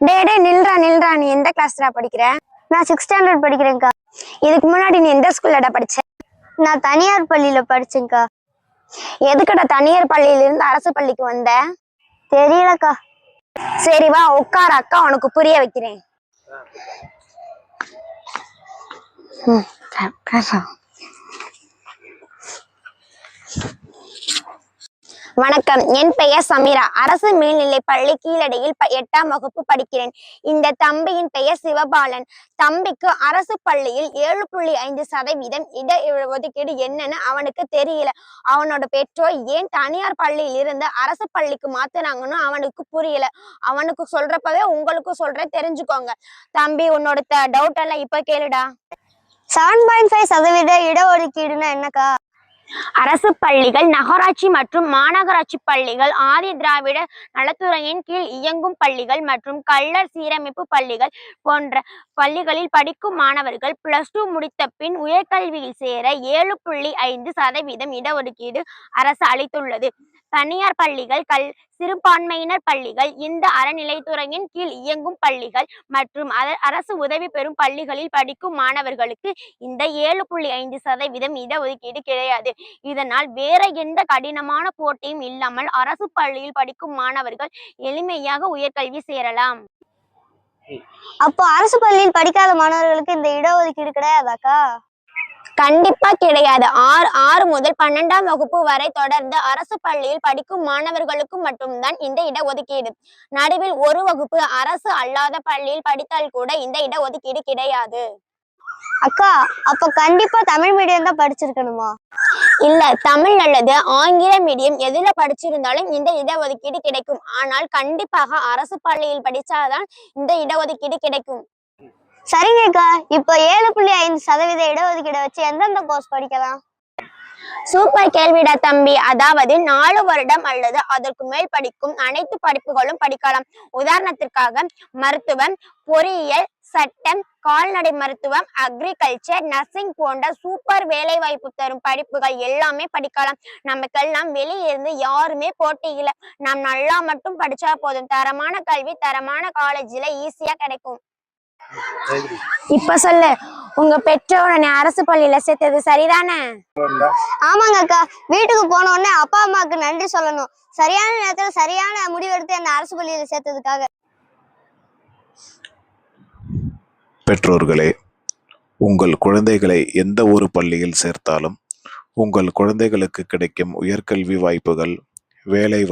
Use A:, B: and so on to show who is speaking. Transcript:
A: டே நில்றா நில்றா, நீ எந்த கிளாஸ்டா படிக்கிற?
B: நான் 6th ஸ்டாண்டர்ட் படிக்கிறேன்க்கா.
A: இதுக்கு முன்னாடி நீ எந்த ஸ்கூல்லடா படிச்ச?
B: நான் தனியார் பள்ளியில படிச்சேன்க்கா.
A: எதுக்குடா தனியார் பள்ளியில இருந்து அரசு பள்ளிக்கு வந்த?
B: தெரியலக்கா.
A: சரி வா உட்கார, அக்கா உனக்கு புரிய வைக்கிறேன். வணக்கம், என் பெயர் சமீரா. அரசு மேல்நிலை பள்ளி கீழடியில் 8ஆம் வகுப்பு படிக்கிறேன். இந்த தம்பியின் பெயர் சிவபாலன். தம்பிக்கு அரசு பள்ளியில் 7.5% இட ஒதுக்கீடு என்னன்னு அவனுக்கு தெரியல. அவனோட பெற்றோர் ஏன் தனியார் பள்ளியில் இருந்து அரசு பள்ளிக்கு மாத்துனாங்கன்னு அவனுக்கு புரியல. அவனுக்கு சொல்றப்பவே உங்களுக்கு சொல்ற, தெரிஞ்சுக்கோங்க. தம்பி, உன்னோட டவுட் எல்லாம் இப்ப கேளுடா.
B: 7.5% இடஒதுக்கீடுன்னா என்னக்கா?
A: அரசு பள்ளிகள், நகராட்சி மற்றும் மாநகராட்சி பள்ளிகள், ஆதி திராவிட நலத்துறையின் கீழ் இயங்கும் பள்ளிகள் மற்றும் கள்ளர் சீரமைப்பு பள்ளிகள் போன்ற பள்ளிகளில் படிக்கும் மாணவர்கள் +2 முடித்த பின் உயர்கல்வியில் சேர 7.5% இடஒதுக்கீடு அரசு அளித்துள்ளது. தனியார் பள்ளிகள், சிறுபான்மையினர் பள்ளிகள், இந்த அறநிலைத்துறையின் கீழ் இயங்கும் பள்ளிகள் மற்றும் அரசு உதவி பெறும் பள்ளிகளில் படிக்கும் மாணவர்களுக்கு இந்த 7.5% இடஒதுக்கீடு கிடையாது. இதனால் வேற எந்த கடினமான போட்டியும் இல்லாமல் அரசு பள்ளியில் படிக்கும் மாணவர்கள் எளிமையாக உயர்கல்வி சேரலாம்.
B: அப்போ அரசு பள்ளியில் படிக்காத மாணவர்களுக்கு இந்த இடஒதுக்கீடு கிடையாதாக்கா?
A: கண்டிப்பா கிடையாது. 6 முதல் 12ஆம் வகுப்பு வரை தொடர்ந்து அரசு பள்ளியில் படிக்கும் மாணவர்களுக்கு மட்டும்தான் இந்த இடஒதுக்கீடு. நடுவில் ஒரு வகுப்பு அரசு அல்லாத பள்ளியில் படித்தால் கூட இந்த இடஒதுக்கீடு கிடையாது.
B: அக்கா, அப்ப கண்டிப்பா தமிழ் மீடியம் தான் படிச்சிருக்கணுமா?
A: இல்ல, தமிழ் அல்லது ஆங்கில மீடியம் எதுல படிச்சிருந்தாலும் இந்த இடஒதுக்கீடு கிடைக்கும். ஆனால் கண்டிப்பாக அரசு பள்ளியில் படிச்சாதான் இந்த இடஒதுக்கீடு கிடைக்கும்.
B: சரிங்கக்கா, இப்போ 7.5% இடஒதுக்கீடை வச்சு எந்தெந்த கோர்ஸ் படிக்கலாம்?
A: சூப்பர் கேள்விடா தம்பி. அதாவது 4 வருடம் அல்லது அதற்கு மேல் படிக்கும் அனைத்து படிப்புகளும் படிக்கலாம். உதாரணத்திற்காக மருத்துவம், பொறியியல், சட்டம், கால்நடை மருத்துவம், அக்ரிகல்ச்சர், நர்சிங் போன்ற சூப்பர் வேலை வாய்ப்பு தரும் படிப்புகள் எல்லாமே படிக்கலாம். நமக்கெல்லாம் வெளியிருந்து யாருமே போட்டி இல்லை. நாம் நல்லா மட்டும் படிச்சா போதும். தரமான கல்வி தரமான காலேஜ்ல ஈஸியா கிடைக்கும். இப்ப சொல்லு, உங்க பெற்றோர் அரசு பள்ளியில சேர்த்தது சரிதானே?
B: ஆமாங்க அக்கா. வீட்டுக்கு போன உடனே அப்பா அம்மாவுக்கு நன்றி சொல்லணும். சரியான நேரத்துல சரியான முடிவெடுத்து என்ன அரசு பள்ளியில சேர்த்ததுக்காக.
C: பெற்றோர்களே, உங்கள் குழந்தைகளை எந்த ஒரு பள்ளியில் சேர்த்தாலும் உங்கள் குழந்தைகளுக்கு கிடைக்கும் உயர்கல்வி வாய்ப்புகள், வேலை